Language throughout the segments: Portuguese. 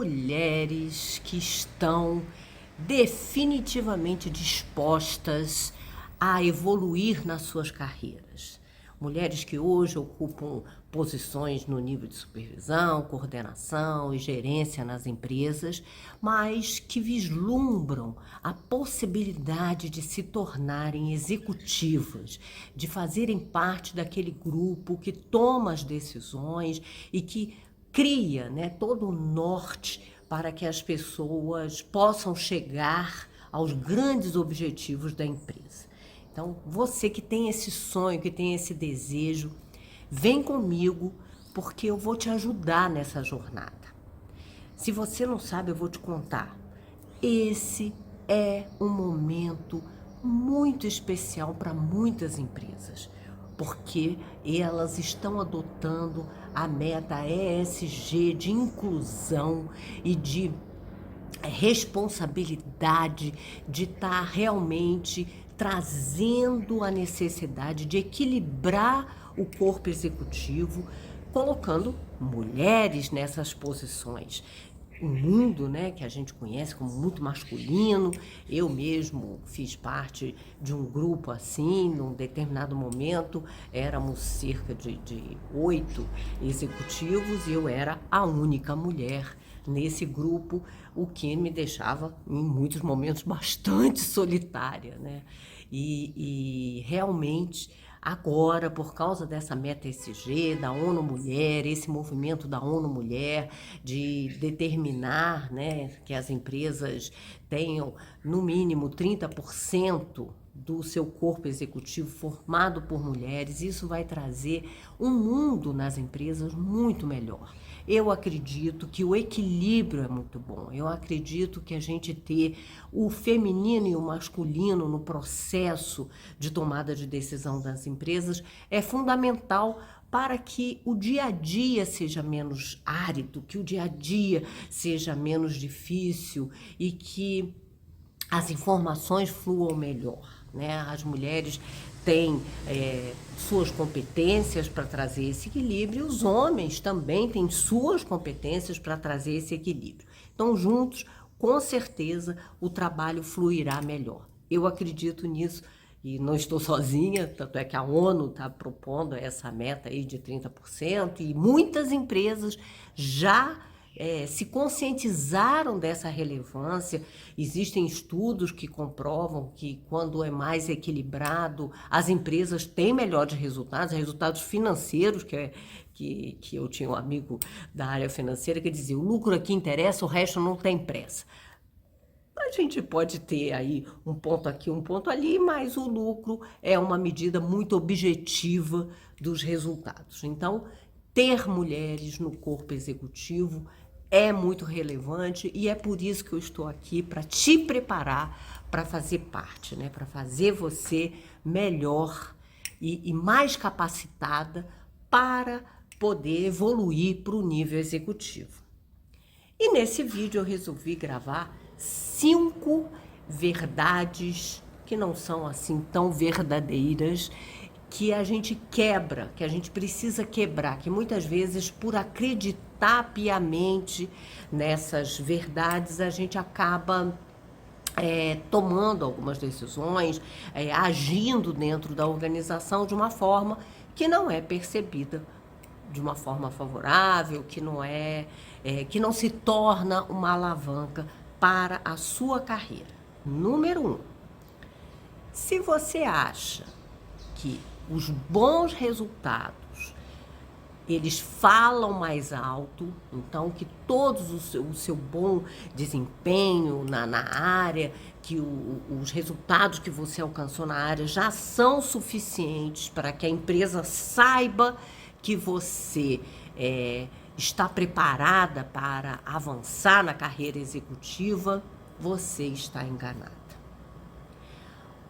mulheres que estão definitivamente dispostas a evoluir nas suas carreiras. Mulheres que hoje ocupam posições no nível de supervisão, coordenação e gerência nas empresas, mas que vislumbram a possibilidade de se tornarem executivas, de fazerem parte daquele grupo que toma as decisões e que cria, todo o norte para que as pessoas possam chegar aos grandes objetivos da empresa. Então, você que tem esse sonho, que tem esse desejo, vem comigo, porque eu vou te ajudar nessa jornada. Se você não sabe, eu vou te contar. Esse é um momento muito especial para muitas empresas, porque elas estão adotando a meta ESG de inclusão e de responsabilidade, de estar realmente trazendo a necessidade de equilibrar o corpo executivo, colocando mulheres nessas posições. Um mundo, que a gente conhece como muito masculino. Eu mesmo fiz parte de um grupo assim, num determinado momento, éramos cerca de 8 executivos e eu era a única mulher nesse grupo, o que me deixava, em muitos momentos, bastante solitária, E realmente, agora, por causa dessa meta ESG, da ONU Mulher, esse movimento da ONU Mulher, de determinar, que as empresas tenham, no mínimo, 30% do seu corpo executivo formado por mulheres, isso vai trazer um mundo nas empresas muito melhor. Eu acredito que o equilíbrio é muito bom. Eu acredito que a gente ter o feminino e o masculino no processo de tomada de decisão das empresas é fundamental para que o dia a dia seja menos árido, que o dia a dia seja menos difícil e que as informações fluam melhor. As mulheres têm suas competências para trazer esse equilíbrio, e os homens também têm suas competências para trazer esse equilíbrio. Então, juntos, com certeza, o trabalho fluirá melhor. Eu acredito nisso e não estou sozinha, tanto é que a ONU está propondo essa meta aí de 30% e muitas empresas já se conscientizaram dessa relevância. Existem estudos que comprovam que quando é mais equilibrado, as empresas têm melhores resultados financeiros, que eu tinha um amigo da área financeira que dizia: o lucro aqui interessa, o resto não tem pressa. A gente pode ter aí um ponto aqui, um ponto ali, mas o lucro é uma medida muito objetiva dos resultados. Então, ter mulheres no corpo executivo é muito relevante e é por isso que eu estou aqui, para te preparar para fazer parte, para fazer você melhor e mais capacitada para poder evoluir para o nível executivo. E nesse vídeo eu resolvi gravar 5 verdades que não são assim tão verdadeiras, que a gente quebra, que a gente precisa quebrar, que muitas vezes, por acreditar piamente nessas verdades, a gente acaba tomando algumas decisões, agindo dentro da organização de uma forma que não é percebida de uma forma favorável, que não se torna uma alavanca para a sua carreira. Número 1, se você acha que os bons resultados, eles falam mais alto, então que todos o seu bom desempenho na área, que os resultados que você alcançou na área já são suficientes para que a empresa saiba que você está preparada para avançar na carreira executiva, você está enganada.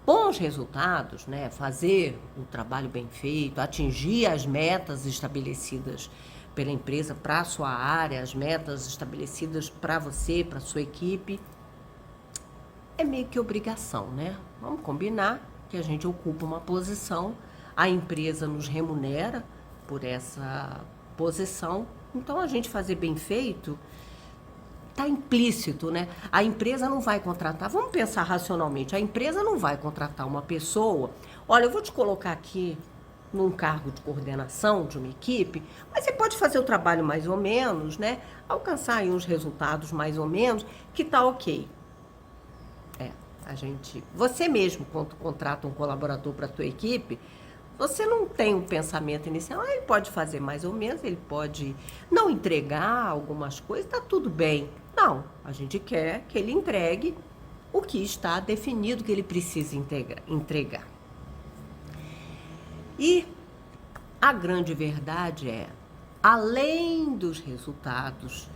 Bons resultados, fazer o trabalho bem feito, atingir as metas estabelecidas pela empresa para a sua área, as metas estabelecidas para você, para a sua equipe, é meio que obrigação, Vamos combinar que a gente ocupa uma posição, a empresa nos remunera por essa posição, então a gente fazer bem feito tá implícito, né? A empresa não vai contratar, vamos pensar racionalmente, a empresa não vai contratar uma pessoa, olha, eu vou te colocar aqui num cargo de coordenação de uma equipe, mas você pode fazer o trabalho mais ou menos, né? Alcançar aí uns resultados mais ou menos, que tá ok. Você mesmo, quando contrata um colaborador para a tua equipe, você não tem um pensamento inicial, ele pode fazer mais ou menos, ele pode não entregar algumas coisas, tá tudo bem. Não, a gente quer que ele entregue o que está definido que ele precisa entregar. E a grande verdade é, além dos resultados,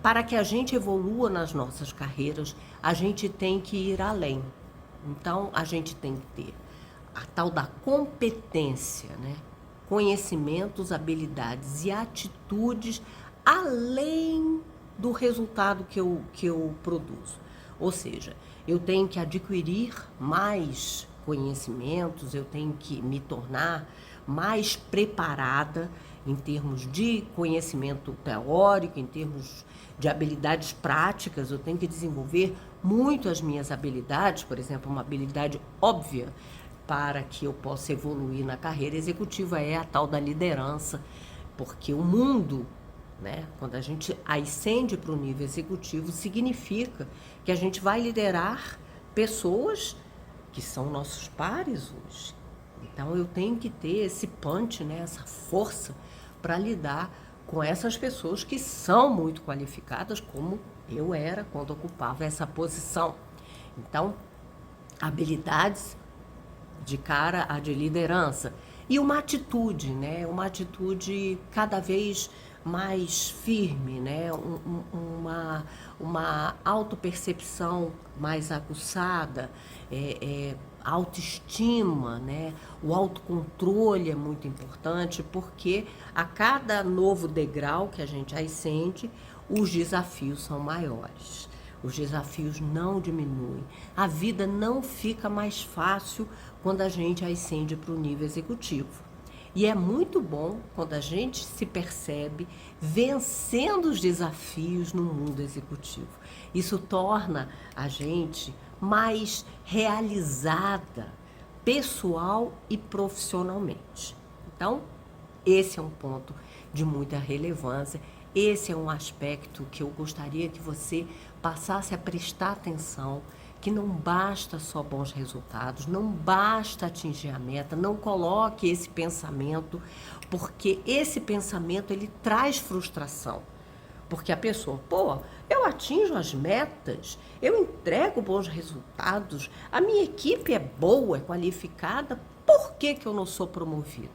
para que a gente evolua nas nossas carreiras, a gente tem que ir além. Então, a gente tem que ter a tal da competência, né? Conhecimentos, habilidades e atitudes além do resultado que eu produzo. Ou seja, eu tenho que adquirir mais conhecimentos, eu tenho que me tornar mais preparada em termos de conhecimento teórico, em termos de habilidades práticas, eu tenho que desenvolver muito as minhas habilidades, por exemplo, uma habilidade óbvia para que eu possa evoluir na carreira executiva é a tal da liderança, porque o mundo, né, quando a gente ascende para o nível executivo, significa que a gente vai liderar pessoas que são nossos pares hoje. Então eu tenho que ter esse punch, né, essa força para lidar com essas pessoas que são muito qualificadas, como eu era quando ocupava essa posição. Então, habilidades de cara a de liderança e uma atitude, né, uma atitude cada vez mais firme, né, uma autopercepção mais aguçada, autoestima, né? O autocontrole é muito importante, porque a cada novo degrau que a gente ascende, os desafios são maiores. Os desafios não diminuem. A vida não fica mais fácil quando a gente ascende para o nível executivo. E é muito bom quando a gente se percebe vencendo os desafios no mundo executivo. Isso torna a gente mais realizada, pessoal e profissionalmente. Então, esse é um ponto de muita relevância. Esse é um aspecto que eu gostaria que você passasse a prestar atenção, que não basta só bons resultados, não basta atingir a meta, não coloque esse pensamento, porque esse pensamento ele traz frustração. Porque a pessoa, eu atinjo as metas, eu entrego bons resultados, a minha equipe é boa, é qualificada, por que eu não sou promovido?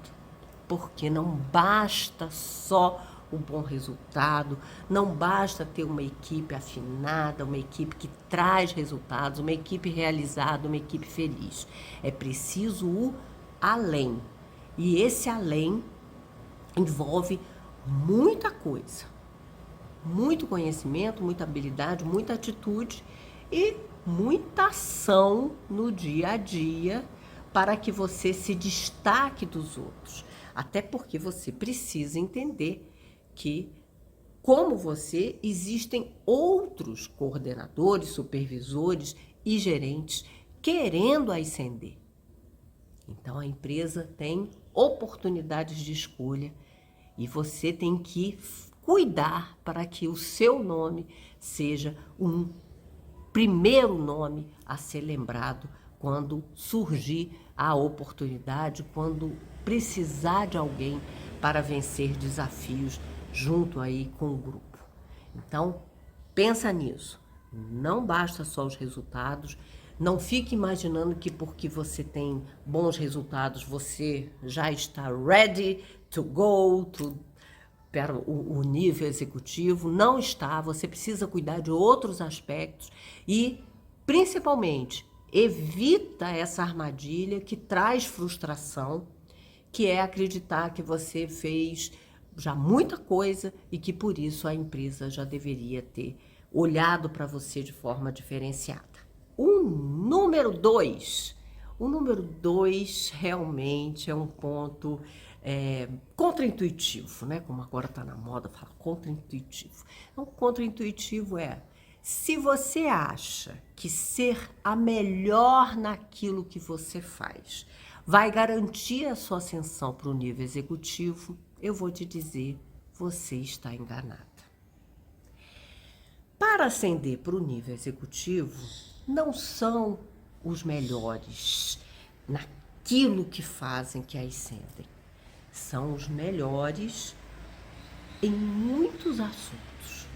Porque não basta só o bom resultado, não basta ter uma equipe afinada, uma equipe que traz resultados, uma equipe realizada, uma equipe feliz. É preciso o além. E esse além envolve muita coisa. Muito conhecimento, muita habilidade, muita atitude e muita ação no dia a dia para que você se destaque dos outros. Até porque você precisa entender que, como você, existem outros coordenadores, supervisores e gerentes querendo ascender. Então, a empresa tem oportunidades de escolha e você tem que cuidar para que o seu nome seja um primeiro nome a ser lembrado quando surgir a oportunidade, quando precisar de alguém para vencer desafios junto aí com o grupo. Então, pensa nisso. Não basta só os resultados. Não fique imaginando que porque você tem bons resultados, você já está ready to go para o nível executivo. Não está. Você precisa cuidar de outros aspectos e, principalmente, evita essa armadilha que traz frustração, que é acreditar que você fez já muita coisa e que por isso a empresa já deveria ter olhado para você de forma diferenciada. Número 2, O número 2 realmente é um ponto contraintuitivo, né? Como agora está na moda, fala contraintuitivo. Então, contraintuitivo é, se você acha que ser a melhor naquilo que você faz vai garantir a sua ascensão para o nível executivo, eu vou te dizer, você está enganada. Para ascender para o nível executivo, não são os melhores naquilo que fazem que ascendem. São os melhores em muitos assuntos.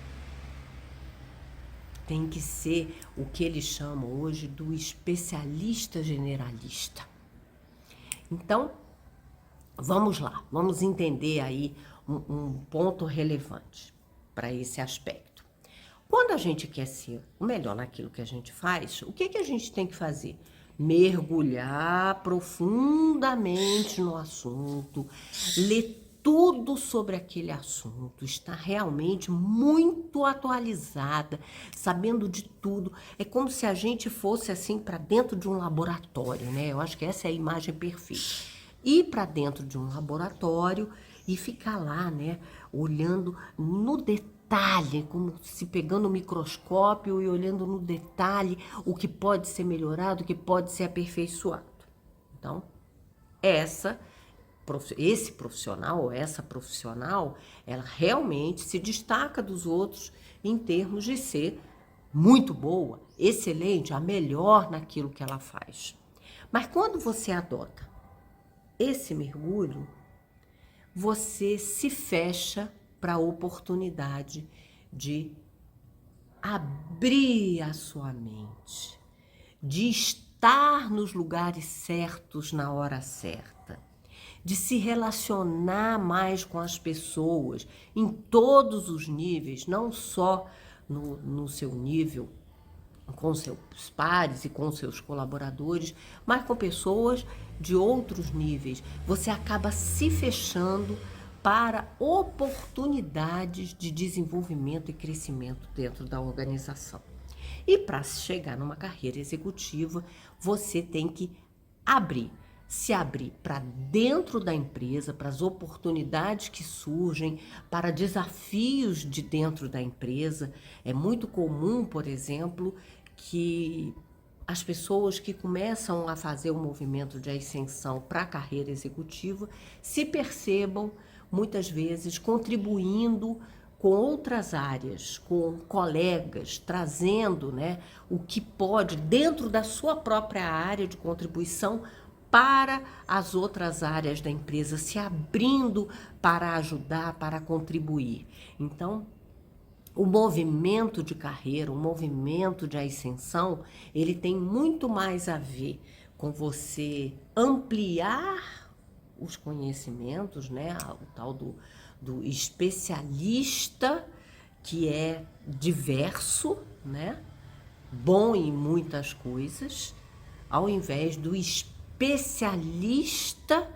Tem que ser o que eles chamam hoje do especialista generalista. Então, vamos lá, vamos entender aí um ponto relevante para esse aspecto. Quando a gente quer ser o melhor naquilo que a gente faz, o que a gente tem que fazer? Mergulhar profundamente no assunto, ler tudo sobre aquele assunto, estar realmente muito atualizada, sabendo de tudo. É como se a gente fosse assim para dentro de um laboratório, né? Eu acho que essa é a imagem perfeita. Ir para dentro de um laboratório e ficar lá, né, olhando no detalhe, como se pegando o microscópio e olhando no detalhe o que pode ser melhorado, o que pode ser aperfeiçoado. Então, esse profissional ou essa profissional, ela realmente se destaca dos outros em termos de ser muito boa, excelente, a melhor naquilo que ela faz. Mas quando você adota esse mergulho, você se fecha para a oportunidade de abrir a sua mente, de estar nos lugares certos na hora certa, de se relacionar mais com as pessoas em todos os níveis, não só no seu nível com seus pares e com seus colaboradores, mas com pessoas de outros níveis. Você acaba se fechando para oportunidades de desenvolvimento e crescimento dentro da organização. E para chegar numa carreira executiva, você tem que se abrir para dentro da empresa, para as oportunidades que surgem, para desafios de dentro da empresa. É muito comum, por exemplo, que as pessoas que começam a fazer o movimento de ascensão para a carreira executiva se percebam, muitas vezes, contribuindo com outras áreas, com colegas, trazendo, né, o que pode, dentro da sua própria área de contribuição, para as outras áreas da empresa, se abrindo para ajudar, para contribuir. Então, o movimento de carreira, o movimento de ascensão, ele tem muito mais a ver com você ampliar os conhecimentos, né? O tal do especialista, que é diverso, né? Bom em muitas coisas, ao invés do especialista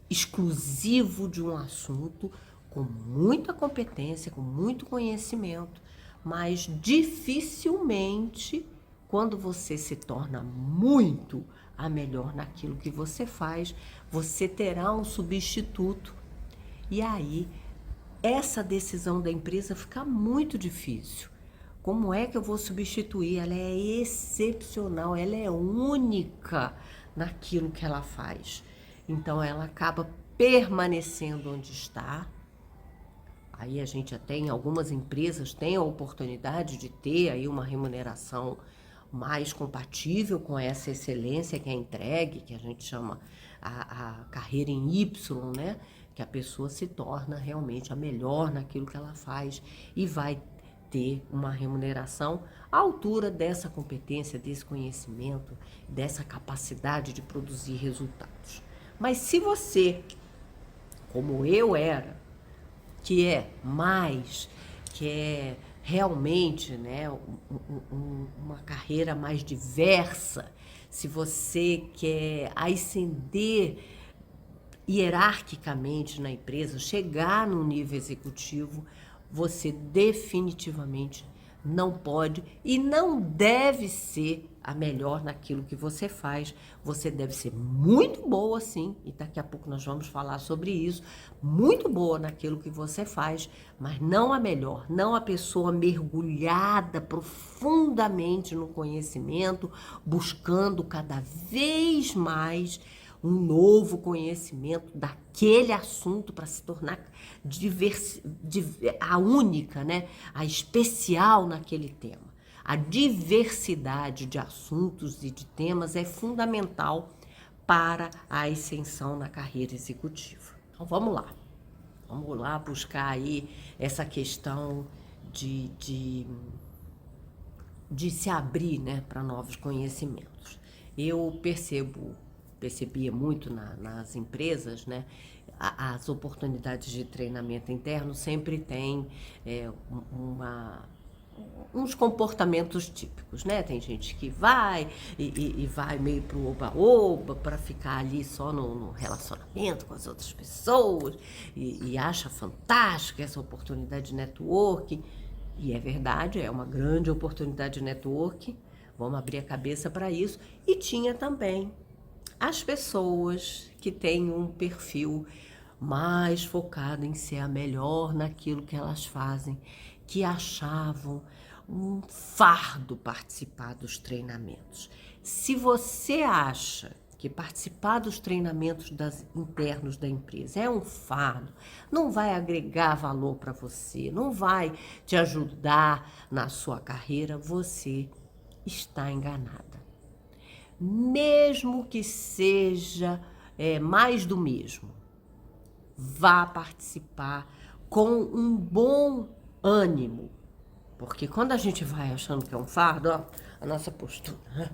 exclusivo de um assunto, com muita competência, com muito conhecimento, mas dificilmente, quando você se torna muito a melhor naquilo que você faz, você terá um substituto. E aí, essa decisão da empresa fica muito difícil. Como é que eu vou substituir? Ela é excepcional, ela é única naquilo que ela faz. Então, ela acaba permanecendo onde está. Aí a gente até em algumas empresas tem a oportunidade de ter aí uma remuneração mais compatível com essa excelência que é entregue, que a gente chama a carreira em Y, né? Que a pessoa se torna realmente a melhor naquilo que ela faz e vai ter uma remuneração à altura dessa competência, desse conhecimento, dessa capacidade de produzir resultados. Mas se você, como eu era, que é realmente, né, uma carreira mais diversa, se você quer ascender hierarquicamente na empresa, chegar no nível executivo, você definitivamente não pode e não deve ser a melhor naquilo que você faz. Você deve ser muito boa, sim, e daqui a pouco nós vamos falar sobre isso, muito boa naquilo que você faz, mas não a melhor, não a pessoa mergulhada profundamente no conhecimento, buscando cada vez mais um novo conhecimento daquele assunto para se tornar a única, né? A especial naquele tema. A diversidade de assuntos e de temas é fundamental para a ascensão na carreira executiva. Então vamos lá buscar aí essa questão de se abrir, né, para novos conhecimentos. Eu percebia muito nas empresas, né, as oportunidades de treinamento interno sempre têm uns comportamentos típicos, né? Tem gente que vai e vai meio pro oba-oba para ficar ali só no relacionamento com as outras pessoas e acha fantástica essa oportunidade de networking. E é verdade, é uma grande oportunidade de networking, vamos abrir a cabeça para isso. E tinha também as pessoas que têm um perfil mais focado em ser a melhor naquilo que elas fazem, que achavam um fardo participar dos treinamentos. Se você acha que participar dos treinamentos internos da empresa é um fardo, não vai agregar valor para você, não vai te ajudar na sua carreira, você está enganada. Mesmo que seja mais do mesmo, vá participar com um bom ânimo, porque quando a gente vai achando que é um fardo, ó, a nossa postura, né?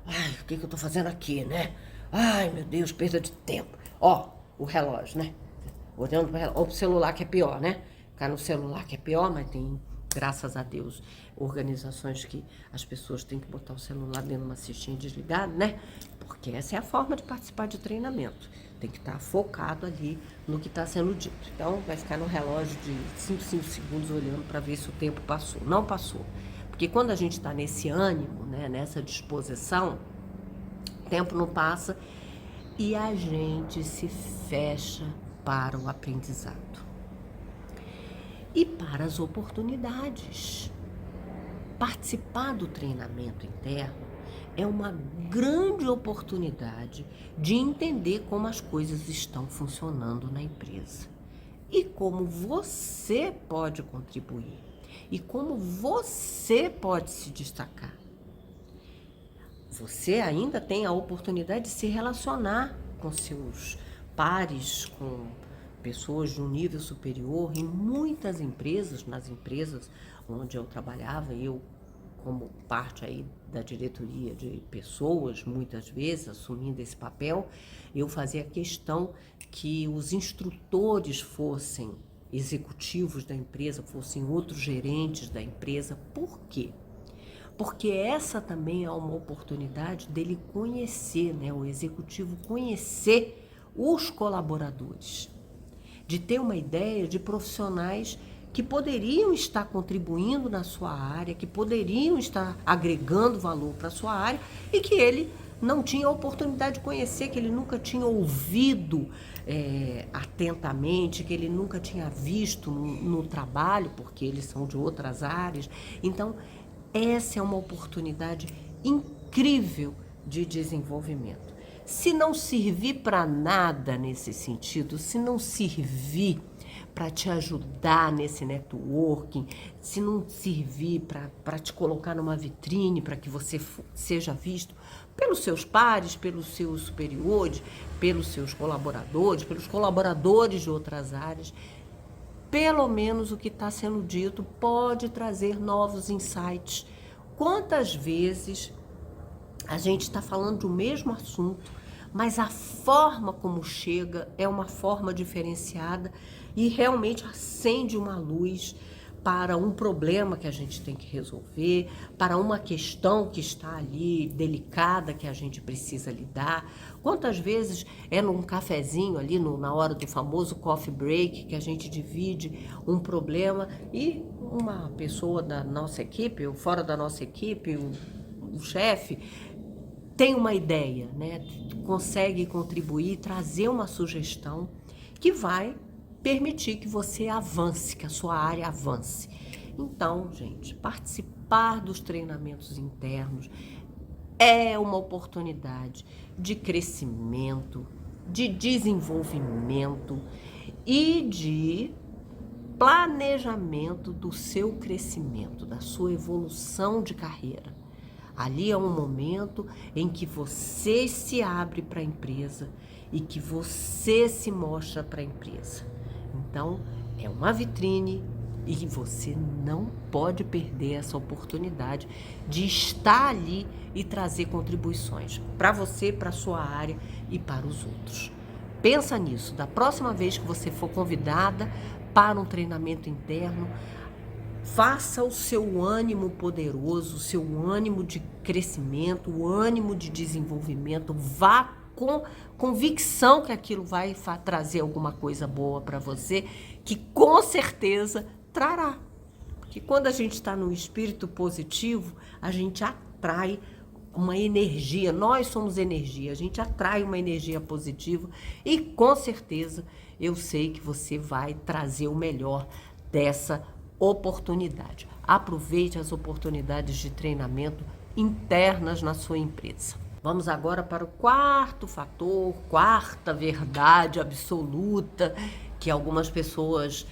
Ai, o que eu tô fazendo aqui, né? Ai, meu Deus, perda de tempo. Ó, o relógio, né? Olhando pro relógio, ou pro celular, que é pior, né? Ficar no celular que é pior, mas tem, graças a Deus, organizações que as pessoas têm que botar o celular dentro de uma cestinha desligada, né? Porque essa é a forma de participar de treinamento. Tem que estar focado ali no que está sendo dito. Então, vai ficar no relógio de 5 segundos olhando para ver se o tempo passou. Não passou. Porque quando a gente está nesse ânimo, né, nessa disposição, o tempo não passa e a gente se fecha para o aprendizado e para as oportunidades. Participar do treinamento interno é uma grande oportunidade de entender como as coisas estão funcionando na empresa e como você pode contribuir e como você pode se destacar. Você ainda tem a oportunidade de se relacionar com seus pares, com pessoas de um nível superior. Em muitas empresas, nas empresas onde eu trabalhava, eu como parte aí da diretoria de pessoas, muitas vezes assumindo esse papel, eu fazia questão que os instrutores fossem executivos da empresa, fossem outros gerentes da empresa. Por quê? Porque essa também é uma oportunidade dele conhecer, né, o executivo conhecer os colaboradores, de ter uma ideia de profissionais que poderiam estar contribuindo na sua área, que poderiam estar agregando valor para a sua área e que ele não tinha a oportunidade de conhecer, que ele nunca tinha ouvido atentamente, que ele nunca tinha visto no trabalho, porque eles são de outras áreas. Então, essa é uma oportunidade incrível de desenvolvimento. Se não servir para nada nesse sentido, se não servir para te ajudar nesse networking, se não servir para te colocar numa vitrine, para que você seja visto pelos seus pares, pelos seus superiores, pelos seus colaboradores, pelos colaboradores de outras áreas, pelo menos o que está sendo dito pode trazer novos insights. Quantas vezes a gente está falando do mesmo assunto, mas a forma como chega é uma forma diferenciada e realmente acende uma luz para um problema que a gente tem que resolver, para uma questão que está ali delicada que a gente precisa lidar. Quantas vezes é num cafezinho ali, na hora do famoso coffee break, que a gente divide um problema e uma pessoa da nossa equipe, ou fora da nossa equipe, o chefe tem uma ideia, né? Consegue contribuir, trazer uma sugestão que vai permitir que você avance, que a sua área avance. Então, gente, participar dos treinamentos internos é uma oportunidade de crescimento, de desenvolvimento e de planejamento do seu crescimento, da sua evolução de carreira. Ali é um momento em que você se abre para a empresa e que você se mostra para a empresa. Então, é uma vitrine e você não pode perder essa oportunidade de estar ali e trazer contribuições para você, para a sua área e para os outros. Pensa nisso, da próxima vez que você for convidada para um treinamento interno, faça o seu ânimo poderoso, o seu ânimo de crescimento, o ânimo de desenvolvimento, vá com convicção que aquilo vai trazer alguma coisa boa para você, que com certeza trará. Porque quando a gente está no espírito positivo, a gente atrai uma energia, nós somos energia, a gente atrai uma energia positiva e com certeza eu sei que você vai trazer o melhor dessa oportunidade. Aproveite as oportunidades de treinamento internas na sua empresa. Vamos agora para o quarto fator, quarta verdade absoluta que algumas pessoas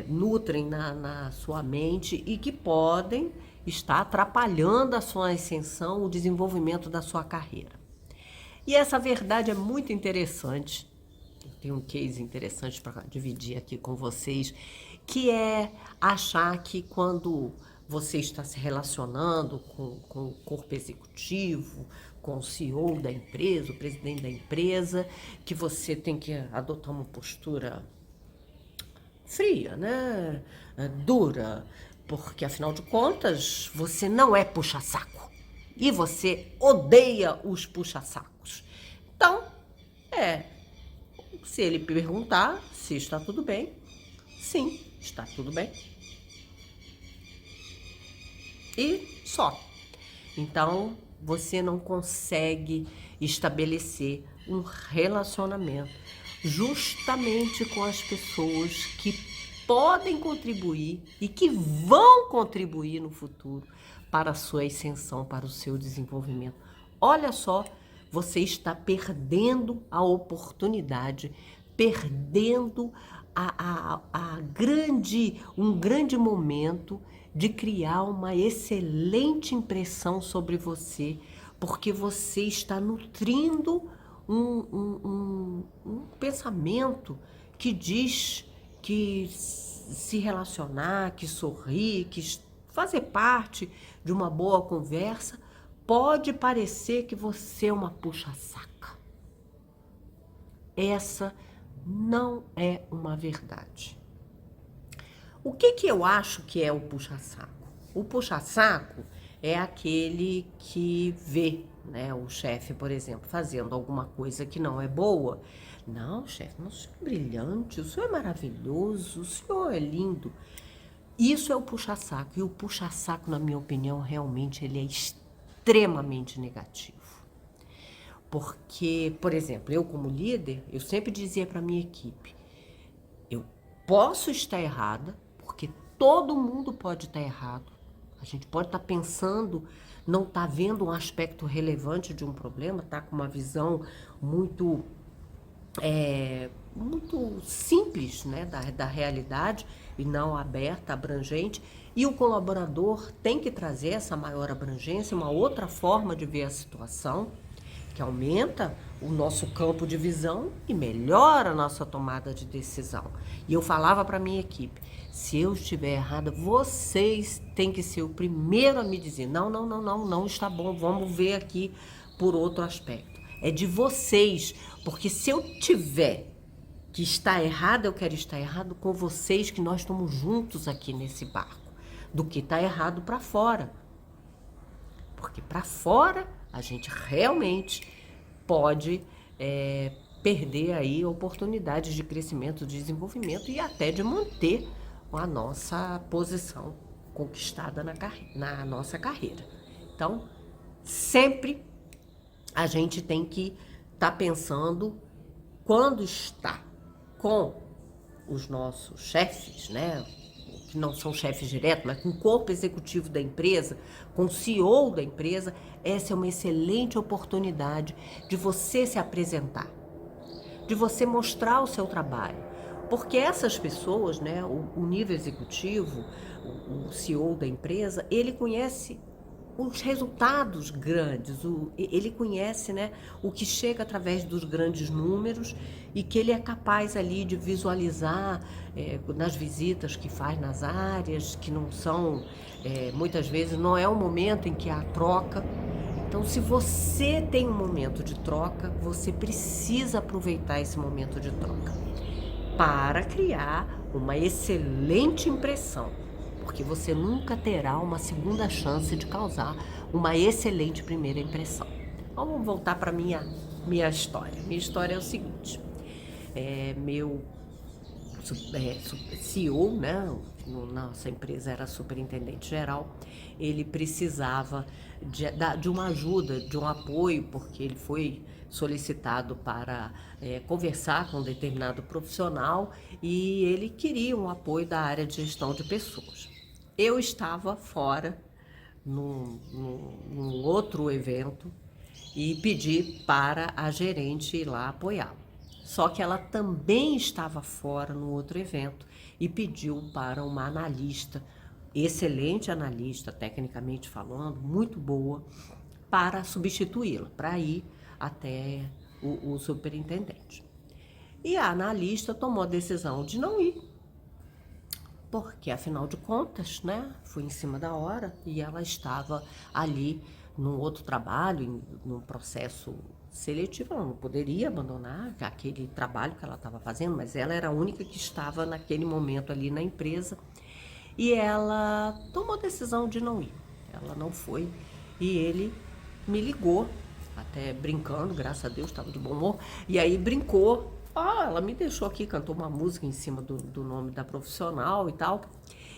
nutrem na sua mente e que podem estar atrapalhando a sua ascensão, o desenvolvimento da sua carreira. E essa verdade é muito interessante. Eu tenho um case interessante para dividir aqui com vocês, que é achar que quando você está se relacionando com o corpo executivo, com o CEO da empresa, o presidente da empresa, que você tem que adotar uma postura fria, né? Dura, porque afinal de contas você não é puxa-saco e você odeia os puxa-sacos. Então, se ele perguntar se está tudo bem, sim, está tudo bem. E só. Então, você não consegue estabelecer um relacionamento justamente com as pessoas que podem contribuir e que vão contribuir no futuro para a sua ascensão, para o seu desenvolvimento. Olha só, você está perdendo a oportunidade, perdendo um grande momento de criar uma excelente impressão sobre você, porque você está nutrindo um pensamento que diz que se relacionar, que sorrir, que fazer parte de uma boa conversa pode parecer que você é uma puxa-saca. Essa não é uma verdade. O que eu acho que é o puxa-saco? O puxa-saco é aquele que vê, né, o chefe, por exemplo, fazendo alguma coisa que não é boa. Não, chefe, o senhor é brilhante, o senhor é maravilhoso, o senhor é lindo. Isso é o puxa-saco. E o puxa-saco, na minha opinião, realmente ele é extremamente negativo. Porque, por exemplo, eu como líder, eu sempre dizia para minha equipe, eu posso estar errada, porque todo mundo pode estar errado. A gente pode estar pensando, não estar vendo um aspecto relevante de um problema, tá com uma visão muito simples, né, da realidade e não aberta, abrangente. E o colaborador tem que trazer essa maior abrangência, uma outra forma de ver a situação, que aumenta o nosso campo de visão e melhora a nossa tomada de decisão. E eu falava para minha equipe, se eu estiver errada, vocês têm que ser o primeiro a me dizer, não está bom, vamos ver aqui por outro aspecto. É de vocês, porque se eu tiver que estar errada, eu quero estar errado com vocês, que nós estamos juntos aqui nesse barco, do que está errado para fora. Porque para fora a gente realmente pode perder aí oportunidades de crescimento, de desenvolvimento e até de manter a nossa posição conquistada na nossa carreira. Então, sempre a gente tem que estar pensando quando está com os nossos chefes, né? Que não são chefes diretos, mas com o corpo executivo da empresa, com o CEO da empresa, essa é uma excelente oportunidade de você se apresentar, de você mostrar o seu trabalho. Porque essas pessoas, né, o nível executivo, o CEO da empresa, ele conhece os resultados grandes, ele conhece, né, o que chega através dos grandes números e que ele é capaz ali de visualizar nas visitas que faz nas áreas, que não são, muitas vezes não é o momento em que há troca. Então, se você tem um momento de troca, você precisa aproveitar esse momento de troca para criar uma excelente impressão, porque você nunca terá uma segunda chance de causar uma excelente primeira impressão. Vamos voltar para minha história. Minha história é o seguinte: meu CEO, né, nossa empresa era superintendente geral, ele precisava de uma ajuda, de um apoio, porque ele foi solicitado para conversar com um determinado profissional e ele queria um apoio da área de gestão de pessoas. Eu estava fora num outro evento e pedi para a gerente ir lá apoiá-lo. Só que ela também estava fora no outro evento e pediu para uma analista, excelente analista, tecnicamente falando, muito boa, para substituí-la, para ir até o superintendente. E a analista tomou a decisão de não ir, porque afinal de contas, né, foi em cima da hora e ela estava ali num outro trabalho, num processo seletivo. Ela não poderia abandonar aquele trabalho que ela estava fazendo, mas ela era a única que estava naquele momento ali na empresa e ela tomou a decisão de não ir. Ela não foi e ele me ligou, até brincando, graças a Deus, estava de bom humor, e aí brincou. Ela me deixou aqui, cantou uma música em cima do nome da profissional e tal,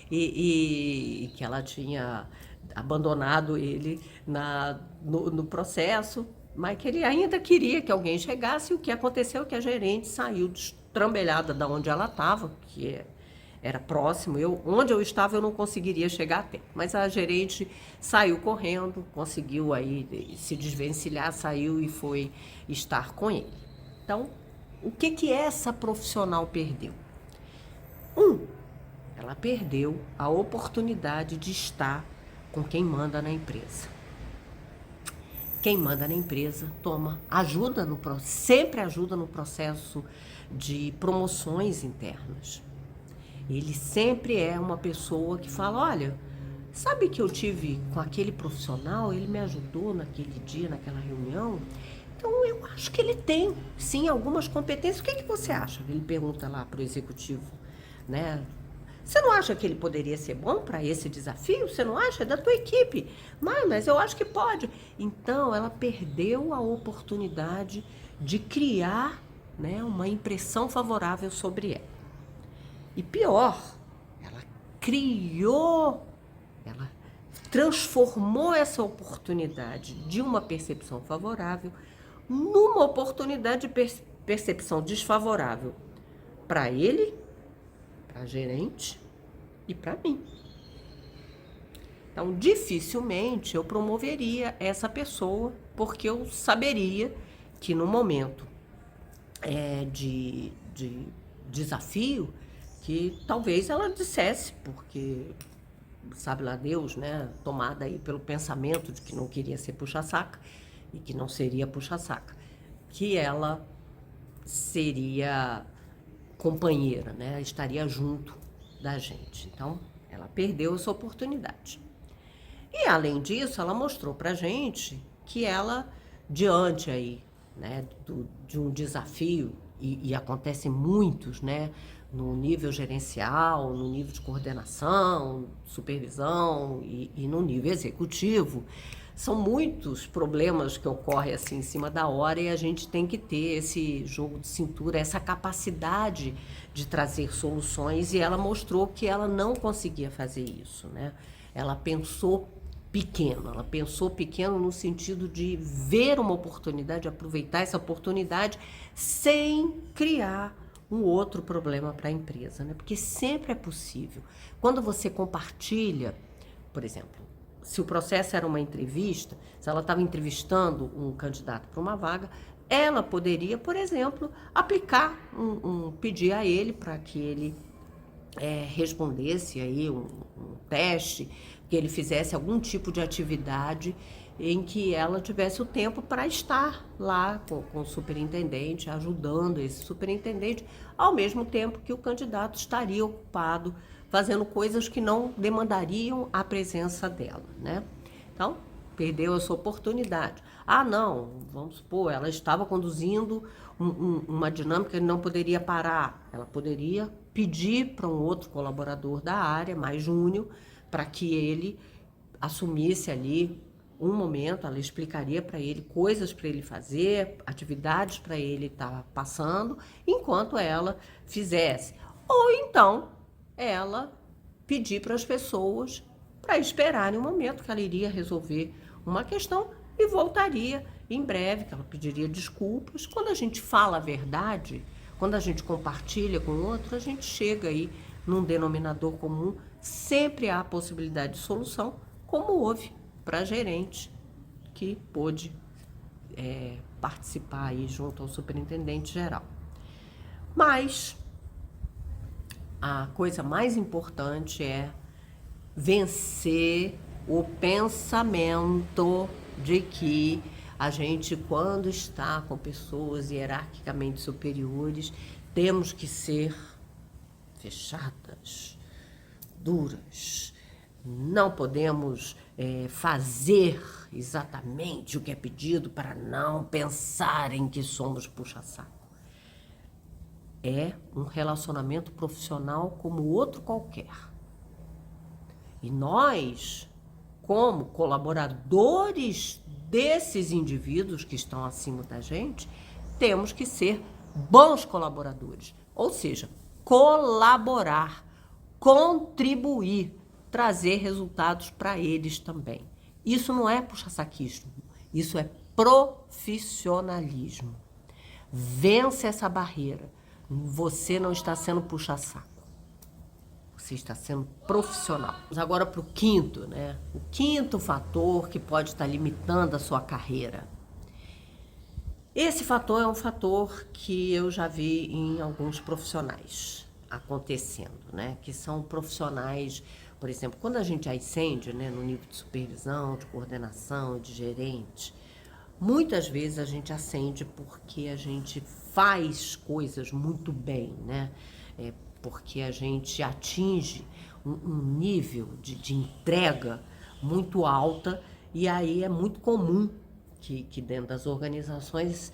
e que ela tinha abandonado ele no processo, mas que ele ainda queria que alguém chegasse. E o que aconteceu é que a gerente saiu destrambelhada da onde ela estava, era próximo, onde eu estava eu não conseguiria chegar a tempo, mas a gerente saiu correndo, conseguiu aí se desvencilhar, saiu e foi estar com ele. Então, o que essa profissional perdeu? Ela perdeu a oportunidade de estar com quem manda na empresa. Quem manda na empresa sempre ajuda no processo de promoções internas. Ele sempre é uma pessoa que fala: olha, sabe que eu tive com aquele profissional, ele me ajudou naquele dia, naquela reunião, então eu acho que ele tem, sim, algumas competências. O que você acha? Ele pergunta lá para o executivo, né? Você não acha que ele poderia ser bom para esse desafio? Você não acha? É da tua equipe. Mas eu acho que pode. Então, ela perdeu a oportunidade de criar, né, uma impressão favorável sobre ela. E pior, ela transformou essa oportunidade de uma percepção favorável numa oportunidade de percepção desfavorável para ele, para a gerente e para mim. Então, dificilmente eu promoveria essa pessoa, porque eu saberia que no momento de desafio, que talvez ela dissesse, porque sabe lá Deus, né, tomada aí pelo pensamento de que não queria ser puxa-saca e que não seria puxa-saca, que ela seria companheira, né, estaria junto da gente. Então, ela perdeu essa oportunidade. E, além disso, ela mostrou pra gente que ela, diante aí, né, de um desafio, e acontecem muitos, né, no nível gerencial, no nível de coordenação, supervisão e no nível executivo, são muitos problemas que ocorrem assim em cima da hora e a gente tem que ter esse jogo de cintura, essa capacidade de trazer soluções, e ela mostrou que ela não conseguia fazer isso, né? Ela pensou pequeno, ela pensou pequeno no sentido de ver uma oportunidade, aproveitar essa oportunidade sem criar um outro problema para a empresa, né? Porque sempre é possível. Quando você compartilha, por exemplo, se o processo era uma entrevista, se ela estava entrevistando um candidato para uma vaga, ela poderia, por exemplo, aplicar pedir a ele para que ele respondesse aí um teste, que ele fizesse algum tipo de atividade em que ela tivesse o tempo para estar lá com o superintendente, ajudando esse superintendente, ao mesmo tempo que o candidato estaria ocupado fazendo coisas que não demandariam a presença dela, né? Então, perdeu essa oportunidade. Ah, não, vamos supor, ela estava conduzindo uma dinâmica que não poderia parar. Ela poderia pedir para um outro colaborador da área, mais júnior, para que ele assumisse ali um momento, ela explicaria para ele coisas para ele fazer, atividades para ele estar passando, enquanto ela fizesse. Ou então, ela pedir para as pessoas para esperarem um momento que ela iria resolver uma questão e voltaria em breve, que ela pediria desculpas. Quando a gente fala a verdade, quando a gente compartilha com o outro, a gente chega aí num denominador comum, sempre há a possibilidade de solução, como houve para a gerente que pôde participar aí junto ao superintendente geral. Mas a coisa mais importante é vencer o pensamento de que a gente, quando está com pessoas hierarquicamente superiores, temos que ser fechadas, duras. Não podemos fazer exatamente o que é pedido para não pensarem que somos puxa-saco. É um relacionamento profissional como outro qualquer. E nós, como colaboradores desses indivíduos que estão acima da gente, temos que ser bons colaboradores. Ou seja, colaborar, contribuir, trazer resultados para eles também. Isso não é puxa-saquismo, isso é profissionalismo. Vence essa barreira. Você não está sendo puxa-saco. Você está sendo profissional. Vamos agora para o quinto, né? O quinto fator que pode estar limitando a sua carreira. Esse fator é um fator que eu já vi em alguns profissionais acontecendo, né? Que são profissionais, por exemplo, quando a gente ascende, né, no nível de supervisão, de coordenação, de gerente, muitas vezes a gente ascende porque a gente faz coisas muito bem, né? Porque a gente atinge um nível de entrega muito alta, e aí é muito comum que dentro das organizações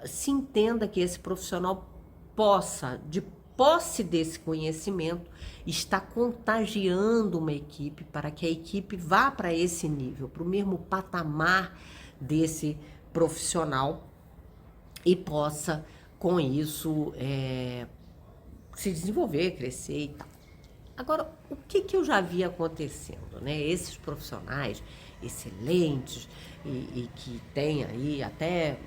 se entenda que esse profissional possa, de posse desse conhecimento, está contagiando uma equipe para que a equipe vá para esse nível, para o mesmo patamar desse profissional e possa, com isso, se desenvolver, crescer e tal. Agora, o que eu já vi acontecendo, né? Esses profissionais excelentes e que têm aí até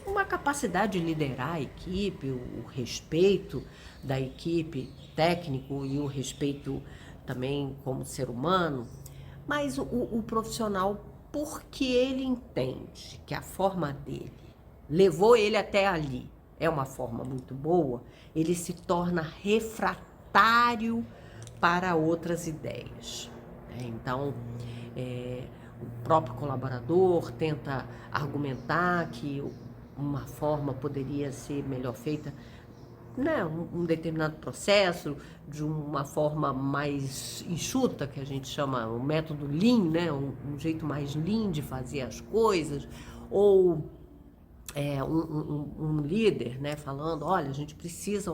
uma capacidade de liderar a equipe, o respeito da equipe técnico e o respeito também como ser humano, mas o profissional, porque ele entende que a forma dele levou ele até ali, é uma forma muito boa, ele se torna refratário para outras ideias. Então, o próprio colaborador tenta argumentar que uma forma poderia ser melhor feita, né, um determinado processo de uma forma mais enxuta, que a gente chama o método Lean, né, um jeito mais Lean de fazer as coisas, ou um líder, né, falando, olha, a gente precisa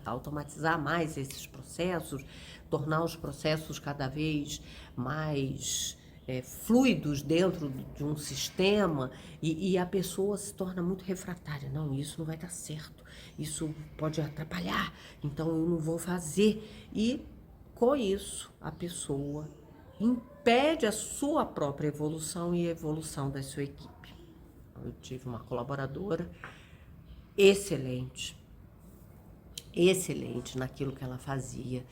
automatizar mais esses processos, tornar os processos cada vez mais fluidos dentro de um sistema, e a pessoa se torna muito refratária. Não, isso não vai dar certo, isso pode atrapalhar, então eu não vou fazer. E com isso a pessoa impede a sua própria evolução e a evolução da sua equipe. Eu tive uma colaboradora excelente, excelente naquilo que ela fazia,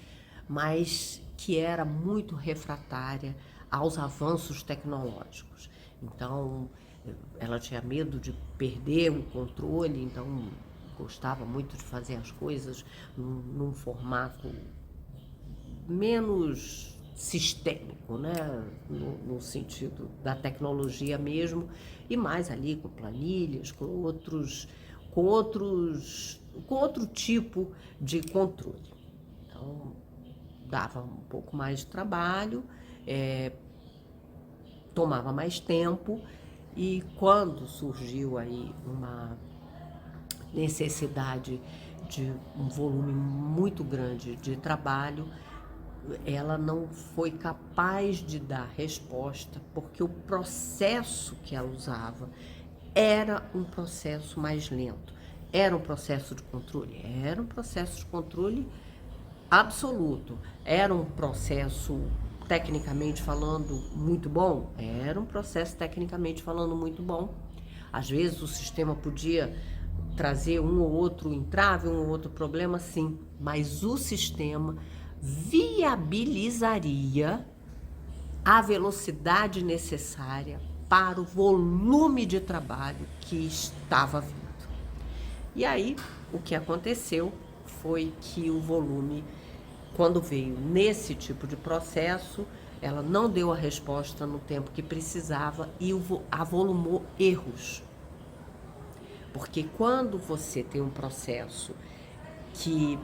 mas que era muito refratária aos avanços tecnológicos. Então, ela tinha medo de perder o controle, então gostava muito de fazer as coisas num formato menos sistêmico, né? No sentido da tecnologia mesmo, e mais ali com planilhas, com outro tipo de controle. Então, dava um pouco mais de trabalho, tomava mais tempo, e quando surgiu aí uma necessidade de um volume muito grande de trabalho, ela não foi capaz de dar resposta, porque o processo que ela usava era um processo mais lento. Era um processo de controle? Era um processo de controle absoluto. Era um processo, tecnicamente falando, muito bom? Era um processo, tecnicamente falando, muito bom. Às vezes o sistema podia trazer um ou outro entrave, um ou outro problema, sim, mas o sistema viabilizaria a velocidade necessária para o volume de trabalho que estava vindo. E aí, o que aconteceu foi que o volume, quando veio nesse tipo de processo, ela não deu a resposta no tempo que precisava e avolumou erros. Porque quando você tem um processo que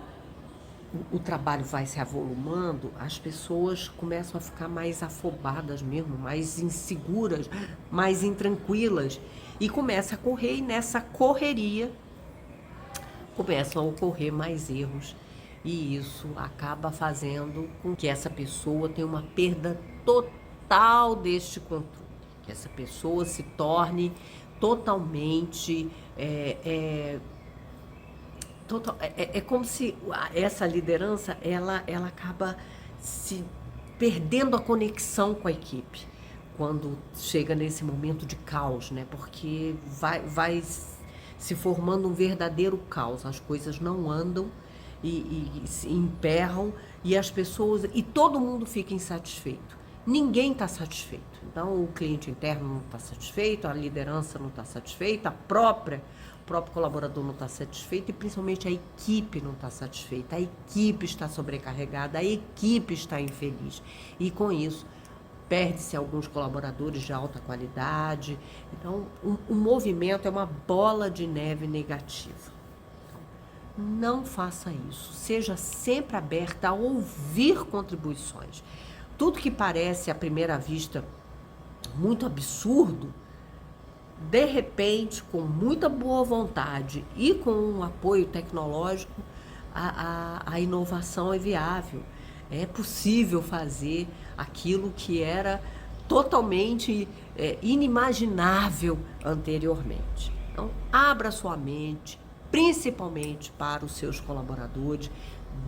o trabalho vai se avolumando, as pessoas começam a ficar mais afobadas mesmo, mais inseguras, mais intranquilas, e começa a correr, e nessa correria começam a ocorrer mais erros, e isso acaba fazendo com que essa pessoa tenha uma perda total deste controle, que essa pessoa se torne totalmente é como se essa liderança ela acaba se perdendo a conexão com a equipe quando chega nesse momento de caos, né? Porque vai se formando um verdadeiro caos, as coisas não andam e se emperram, e as pessoas, e todo mundo fica insatisfeito. Ninguém está satisfeito. Então, o cliente interno não está satisfeito, a liderança não está satisfeita, o próprio colaborador não está satisfeito, e principalmente a equipe não está satisfeita. A equipe está sobrecarregada, a equipe está infeliz. E com isso, perde-se alguns colaboradores de alta qualidade. Então, o movimento é uma bola de neve negativa. Não faça isso. Seja sempre aberta a ouvir contribuições. Tudo que parece, à primeira vista, muito absurdo, de repente, com muita boa vontade e com um apoio tecnológico, a inovação é viável. É possível fazer aquilo que era totalmente inimaginável anteriormente. Então, abra sua mente, principalmente para os seus colaboradores,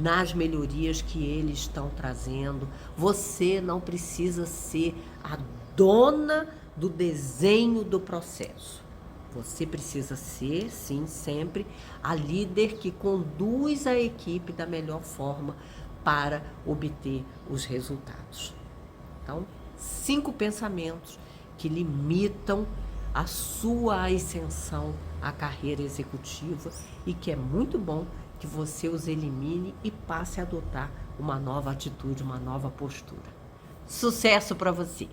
nas melhorias que eles estão trazendo. Você não precisa ser a dona do desenho do processo. Você precisa ser, sim, sempre a líder que conduz a equipe da melhor forma para obter os resultados. Então, 5 pensamentos que limitam a sua ascensão à carreira executiva e que é muito bom que você os elimine e passe a adotar uma nova atitude, uma nova postura. Sucesso para você!